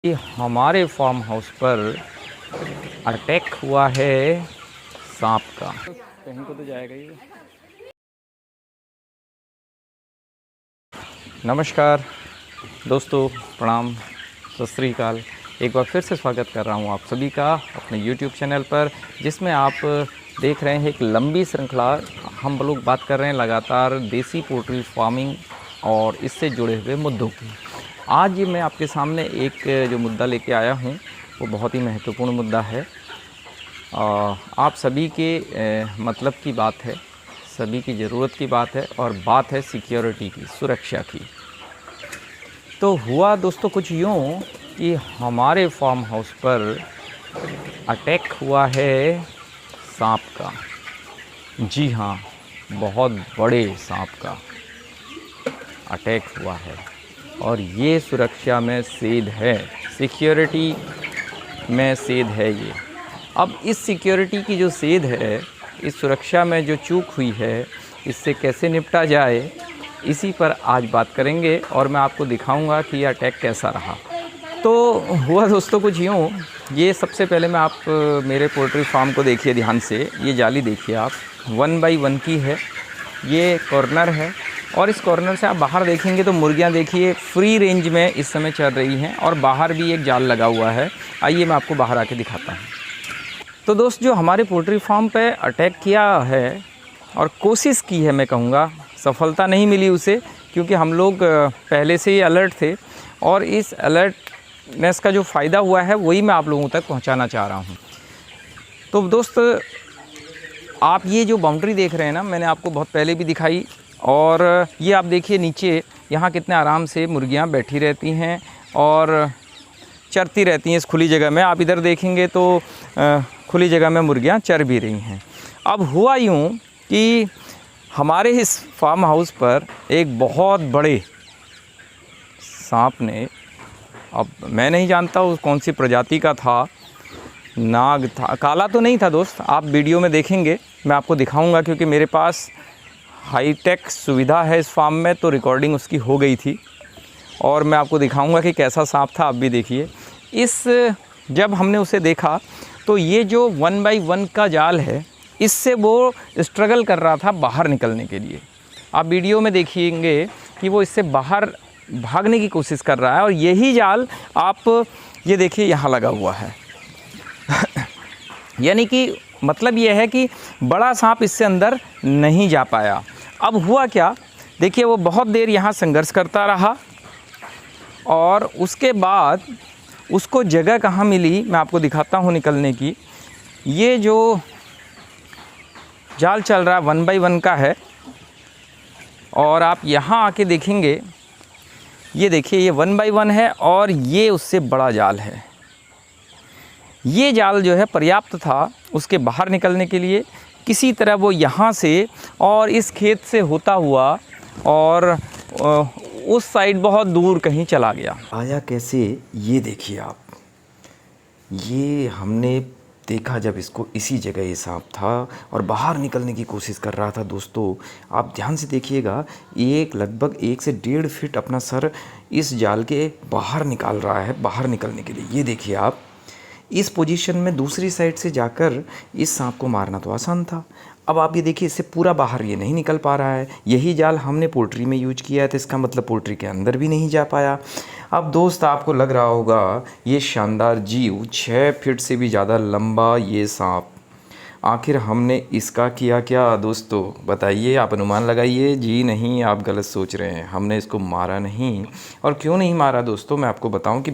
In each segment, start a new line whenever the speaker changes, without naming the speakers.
कि हमारे farm house पर अटैक हुआ है सांप का। कहीं को तो जाएगा ही। नमस्कार दोस्तों, प्रणाम, सत श्री अकाल। एक बार फिर से स्वागत कर रहा हूं आप सभी का अपने YouTube चैनल पर, जिसमें आप देख रहे हैं एक लंबी श्रृंखला। हम लोग बात कर रहे हैं लगातार देसी पोल्ट्री फार्मिंग और इससे जुड़े हुए मुद्दों की। आज ये मैं आपके सामने एक जो मुद्दा लेके आया हूं वो बहुत ही महत्वपूर्ण मुद्दा है। आप सभी के मतलब की बात है, सभी की ज़रूरत की बात है, और बात है सिक्योरिटी की, सुरक्षा की। तो हुआ दोस्तों कुछ यूँ कि हमारे फार्म हाउस पर अटैक हुआ है सांप का। जी हाँ, बहुत बड़े सांप का अटैक हुआ है और ये सुरक्षा में सेध है, सिक्योरिटी में सेध है ये। अब इस सिक्योरिटी की जो सेध है, इस सुरक्षा में जो चूक हुई है, इससे कैसे निपटा जाए, इसी पर आज बात करेंगे और मैं आपको दिखाऊंगा कि ये अटैक कैसा रहा। तो हुआ दोस्तों कुछ यूँ, ये सबसे पहले मैं आप मेरे पोल्ट्री फार्म को देखिए ध्यान से। ये जाली देखिए आप, 1 बाई 1 की है, ये कॉर्नर है और इस कॉर्नर से आप बाहर देखेंगे तो मुर्गियां देखिए फ्री रेंज में इस समय चल रही हैं और बाहर भी एक जाल लगा हुआ है। आइए मैं आपको बाहर आके दिखाता हूँ। तो दोस्त, जो हमारे पोल्ट्री फार्म पे अटैक किया है और कोशिश की है, मैं कहूँगा सफलता नहीं मिली उसे, क्योंकि हम लोग पहले से ही अलर्ट थे और इस अलर्टनेस का जो फ़ायदा हुआ है वही मैं आप लोगों तक पहुँचाना चाह रहा हूँ। तो दोस्त, आप ये जो बाउंड्री देख रहे हैं ना, मैंने आपको बहुत पहले भी दिखाई, और ये आप देखिए नीचे यहाँ कितने आराम से मुर्गियाँ बैठी रहती हैं और चरती रहती हैं इस खुली जगह में। आप इधर देखेंगे तो खुली जगह में मुर्गियाँ चर भी रही हैं। अब हुआ यूँ कि हमारे इस फार्म हाउस पर एक बहुत बड़े सांप ने, अब मैं नहीं जानता वो कौन सी प्रजाति का था, नाग था, काला तो नहीं था दोस्त। आप वीडियो में देखेंगे, मैं आपको दिखाऊंगा, क्योंकि मेरे पास हाईटेक सुविधा है इस फार्म में, तो रिकॉर्डिंग उसकी हो गई थी और मैं आपको दिखाऊंगा कि कैसा सांप था। आप भी देखिए। जब हमने उसे देखा तो ये जो 1 बाई 1 का जाल है, इससे वो स्ट्रगल कर रहा था बाहर निकलने के लिए। आप वीडियो में देखिएंगे कि वो इससे बाहर भागने की कोशिश कर रहा है और यही जाल आप ये देखिए यहाँ लगा हुआ है। यानी कि मतलब ये है कि बड़ा सांप इससे अंदर नहीं जा पाया। अब हुआ क्या, देखिए वो बहुत देर यहाँ संघर्ष करता रहा और उसके बाद उसको जगह कहाँ मिली, मैं आपको दिखाता हूँ निकलने की। ये जो जाल चल रहा है 1 बाई 1 का है और आप यहाँ आके देखेंगे, ये देखिए ये 1 बाई 1 है और ये उससे बड़ा जाल है। ये जाल जो है पर्याप्त था उसके बाहर निकलने के लिए। किसी तरह वो यहाँ से और इस खेत से होता हुआ और उस साइड बहुत दूर कहीं चला गया।
आया कैसे, ये देखिए आप। ये हमने देखा जब इसको, इसी जगह ये सांप था और बाहर निकलने की कोशिश कर रहा था। दोस्तों आप ध्यान से देखिएगा, लगभग 1 से 1.5 फीट अपना सर इस जाल के बाहर निकाल रहा है, बाहर निकलने के लिए। ये देखिए आप, इस पोजीशन में दूसरी साइड से जाकर इस सांप को मारना तो आसान था। अब आप ये देखिए, इससे पूरा बाहर ये नहीं निकल पा रहा है। यही जाल हमने पोल्ट्री में यूज किया है, तो इसका मतलब पोल्ट्री के अंदर भी नहीं जा पाया। अब दोस्त आपको लग रहा होगा ये शानदार जीव, 6 फीट से भी ज़्यादा लंबा ये सांप, आखिर हमने इसका किया क्या? दोस्तों बताइए, आप अनुमान लगाइए। जी नहीं, आप गलत सोच रहे हैं। हमने इसको मारा नहीं। और क्यों नहीं मारा दोस्तों, मैं आपको बताऊं कि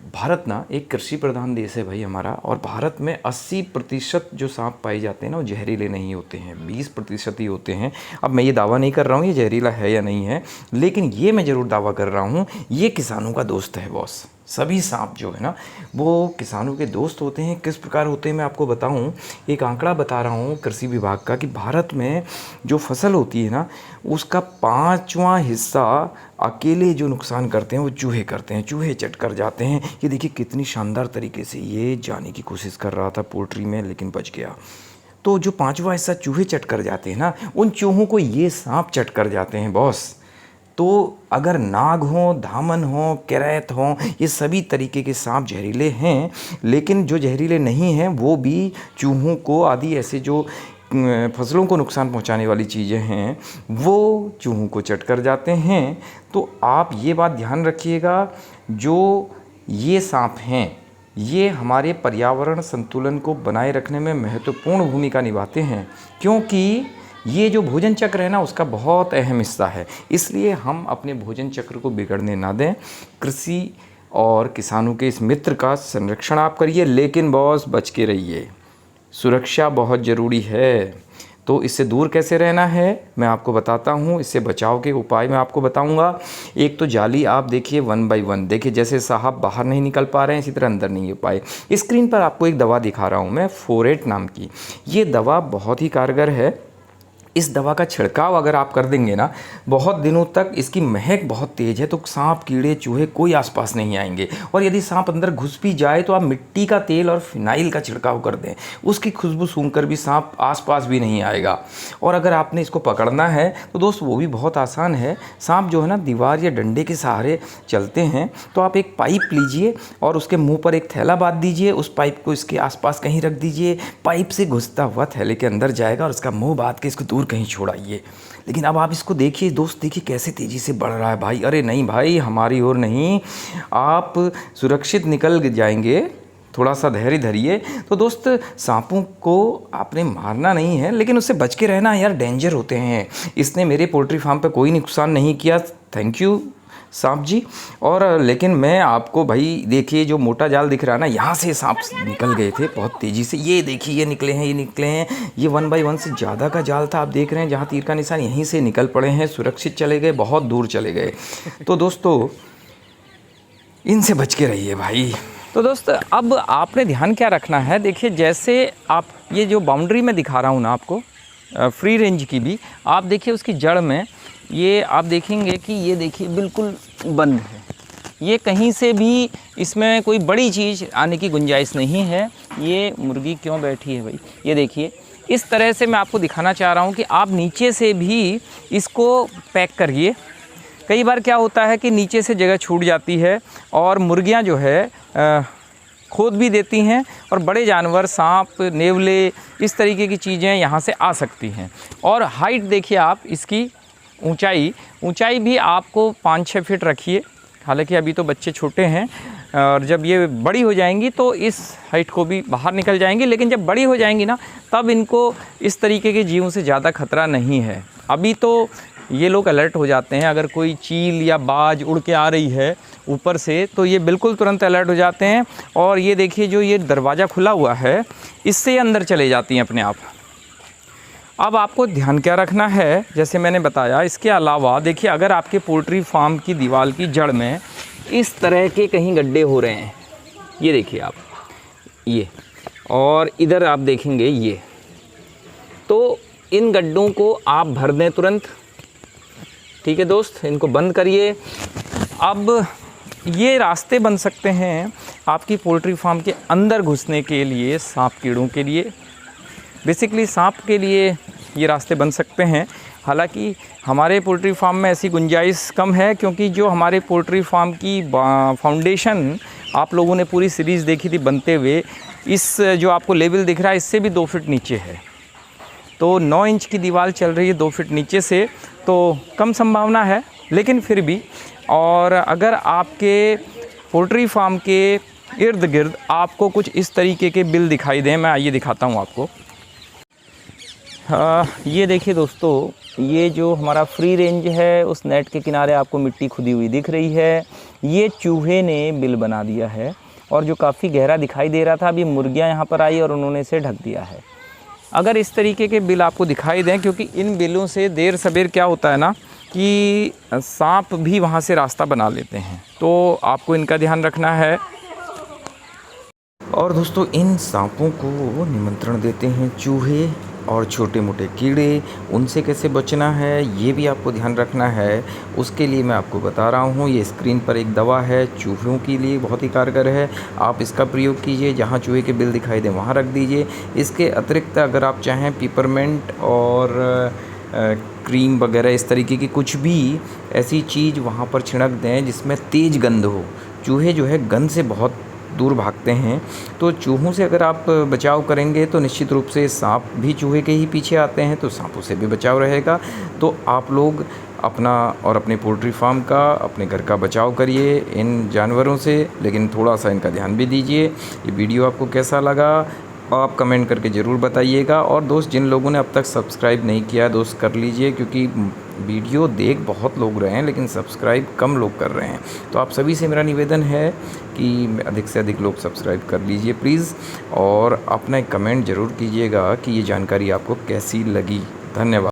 भारत ना एक कृषि प्रधान देश है भाई हमारा, और भारत में 80% जो सांप पाए जाते हैं ना, वो जहरीले नहीं होते हैं, 20% ही होते हैं। अब मैं ये दावा नहीं कर रहा हूँ ये जहरीला है या नहीं है, लेकिन ये मैं ज़रूर दावा कर रहा हूँ, ये किसानों का दोस्त है बॉस। सभी सांप जो है ना, वो किसानों के दोस्त होते हैं। किस प्रकार होते हैं मैं आपको बताऊं, एक आंकड़ा बता रहा हूं कृषि विभाग का, कि भारत में जो फसल होती है ना, उसका 5वां हिस्सा अकेले जो नुकसान करते हैं वो चूहे करते हैं। चूहे चट कर जाते हैं। ये देखिए कितनी शानदार तरीके से ये जाने की कोशिश कर रहा था पोल्ट्री में, लेकिन बच गया। तो जो 5वां हिस्सा चूहे चट कर जाते हैं ना, उन चूहों को ये सांप चट कर जाते हैं बॉस। तो अगर नाग हों, धामन हों, केरैत हों, ये सभी तरीके के सांप जहरीले हैं। लेकिन जो जहरीले नहीं हैं वो भी चूहों को आदि ऐसे जो फसलों को नुकसान पहुंचाने वाली चीज़ें हैं वो चूहों को चट कर जाते हैं। तो आप ये बात ध्यान रखिएगा, जो ये सांप हैं ये हमारे पर्यावरण संतुलन को बनाए रखने में महत्वपूर्ण भूमिका निभाते हैं, क्योंकि ये जो भोजन चक्र है ना उसका बहुत अहम हिस्सा है। इसलिए हम अपने भोजन चक्र को बिगड़ने ना दें। कृषि और किसानों के इस मित्र का संरक्षण आप करिए, लेकिन बॉस बच के रहिए। सुरक्षा बहुत ज़रूरी है। तो इससे दूर कैसे रहना है मैं आपको बताता हूँ। इससे बचाव के उपाय मैं आपको बताऊँगा। एक तो जाली आप देखिए 1 बाय 1, देखिए जैसे साहब बाहर नहीं निकल पा रहे हैं इसी तरह अंदर नहीं हो पाए। स्क्रीन पर आपको एक दवा दिखा रहा हूँ मैं, फोरेट नाम की। ये दवा बहुत ही कारगर है। इस दवा का छिड़काव अगर आप कर देंगे ना बहुत दिनों तक, इसकी महक बहुत तेज़ है तो सांप, कीड़े, चूहे कोई आसपास नहीं आएंगे। और यदि सांप अंदर घुस भी जाए तो आप मिट्टी का तेल और फिनाइल का छिड़काव कर दें, उसकी खुशबू सूंघकर भी सांप आसपास भी नहीं आएगा। और अगर आपने इसको पकड़ना है तो दोस्त वो भी बहुत आसान है। सांप जो है ना दीवार या डंडे के सहारे चलते हैं, तो आप एक पाइप लीजिए और उसके मुंह पर एक थैला बांध दीजिए, उस पाइप को इसके आसपास कहीं रख दीजिए। पाइप से घुसता हुआ थैले के अंदर जाएगा और उसका मुंह बांध के इसको दूर कहीं छोड़ाइए। लेकिन अब आप इसको देखिए दोस्त, देखिए कैसे तेज़ी से बढ़ रहा है भाई। अरे नहीं भाई, हमारी ओर नहीं, आप सुरक्षित निकल जाएंगे, थोड़ा सा धैर्य धरिए। तो दोस्त सांपों को आपने मारना नहीं है, लेकिन उससे बच के रहना यार, डेंजर होते हैं। इसने मेरे पोल्ट्री फार्म पे कोई नुकसान नहीं किया, थैंक यू सांप जी। और लेकिन मैं आपको भाई देखिए जो मोटा जाल दिख रहा है ना, यहाँ से सांप निकल गए थे बहुत तेज़ी से। ये देखिए ये निकले हैं, ये निकले हैं। ये 1 बाय 1 से ज़्यादा का जाल था, आप देख रहे हैं जहाँ तीर का निशान, यहीं से निकल पड़े हैं, सुरक्षित चले गए, बहुत दूर चले गए। तो दोस्तों इनसे बच के रहिए भाई।
तो दोस्त अब आपने ध्यान क्या रखना है, देखिए जैसे आप ये जो बाउंड्री में दिखा रहा हूँ ना आपको फ्री रेंज की भी, आप देखिए उसकी जड़ में ये आप देखेंगे कि ये देखिए बिल्कुल बंद है। ये कहीं से भी इसमें कोई बड़ी चीज़ आने की गुंजाइश नहीं है। ये मुर्गी क्यों बैठी है भाई, ये देखिए इस तरह से मैं आपको दिखाना चाह रहा हूँ कि आप नीचे से भी इसको पैक करिए। कई बार क्या होता है कि नीचे से जगह छूट जाती है और मुर्गियाँ जो है खोद भी देती हैं और बड़े जानवर, सांप, नेवले, इस तरीके की चीज़ें यहाँ से आ सकती हैं। और हाइट देखिए आप इसकी, ऊंचाई भी आपको 5-6 फीट रखिए। हालांकि अभी तो बच्चे छोटे हैं और जब ये बड़ी हो जाएंगी तो इस हाइट को भी बाहर निकल जाएंगी, लेकिन जब बड़ी हो जाएंगी ना तब इनको इस तरीके के जीवों से ज़्यादा खतरा नहीं है। अभी तो ये लोग अलर्ट हो जाते हैं, अगर कोई चील या बाज उड़ के आ रही है ऊपर से तो ये बिल्कुल तुरंत अलर्ट हो जाते हैं। और ये देखिए जो ये दरवाज़ा खुला हुआ है इससे अंदर चले जाती हैं अपने आप। अब आपको ध्यान क्या रखना है, जैसे मैंने बताया, इसके अलावा देखिए अगर आपके पोल्ट्री फार्म की दीवार की जड़ में इस तरह के कहीं गड्ढे हो रहे हैं, ये देखिए आप, ये और इधर आप देखेंगे ये, तो इन गड्ढों को आप भर दें तुरंत। ठीक है दोस्त, इनको बंद करिए। अब ये रास्ते बन सकते हैं आपकी पोल्ट्री फार्म के अंदर घुसने के लिए, सांप कीड़ों के लिए। बेसिकली सांप के लिए ये रास्ते बन सकते हैं। हालांकि हमारे पोल्ट्री फार्म में ऐसी गुंजाइश कम है, क्योंकि जो हमारे पोल्ट्री फार्म की फाउंडेशन आप लोगों ने पूरी सीरीज़ देखी थी बनते हुए, इस जो आपको लेवल दिख रहा है इससे भी 2 फीट नीचे है। तो 9 इंच की दीवार चल रही है 2 फीट नीचे से, तो कम संभावना है, लेकिन फिर भी। और अगर आपके पोल्ट्री फार्म के इर्द गिर्द आपको कुछ इस तरीके के बिल दिखाई दें, मैं आइए दिखाता हूँ आपको। ये देखिए दोस्तों, ये जो हमारा फ्री रेंज है उस नेट के किनारे आपको मिट्टी खुदी हुई दिख रही है। ये चूहे ने बिल बना दिया है और जो काफ़ी गहरा दिखाई दे रहा था, अभी मुर्गियाँ यहाँ पर आई और उन्होंने इसे ढक दिया है। अगर इस तरीके के बिल आपको दिखाई दें, क्योंकि इन बिलों से देर सबेर क्या होता है ना कि सांप भी वहाँ से रास्ता बना लेते हैं, तो आपको इनका ध्यान रखना है।
और दोस्तों इन सांपों को निमंत्रण देते हैं चूहे और छोटे मोटे कीड़े, उनसे कैसे बचना है ये भी आपको ध्यान रखना है। उसके लिए मैं आपको बता रहा हूँ, ये स्क्रीन पर एक दवा है, चूहों के लिए बहुत ही कारगर है। आप इसका प्रयोग कीजिए, जहाँ चूहे के बिल दिखाई दे वहाँ रख दीजिए। इसके अतिरिक्त अगर आप चाहें पिपरमेंट और क्रीम वगैरह इस तरीके की कुछ भी ऐसी चीज़ वहाँ पर छिड़क दें जिसमें तेज़ गंध हो। चूहे जो है गंध से बहुत दूर भागते हैं, तो चूहों से अगर आप बचाव करेंगे तो निश्चित रूप से सांप भी चूहे के ही पीछे आते हैं, तो सांपों से भी बचाव रहेगा। तो आप लोग अपना और अपने पोल्ट्री फार्म का, अपने घर का बचाव करिए इन जानवरों से, लेकिन थोड़ा सा इनका ध्यान भी दीजिए। ये वीडियो आपको कैसा लगा आप कमेंट करके ज़रूर बताइएगा। और दोस्त, जिन लोगों ने अब तक सब्सक्राइब नहीं किया दोस्त कर लीजिए, क्योंकि वीडियो देख बहुत लोग रहे हैं लेकिन सब्सक्राइब कम लोग कर रहे हैं। तो आप सभी से मेरा निवेदन है कि अधिक से अधिक लोग सब्सक्राइब कर लीजिए प्लीज़, और अपना एक कमेंट ज़रूर कीजिएगा कि ये जानकारी आपको कैसी लगी। धन्यवाद।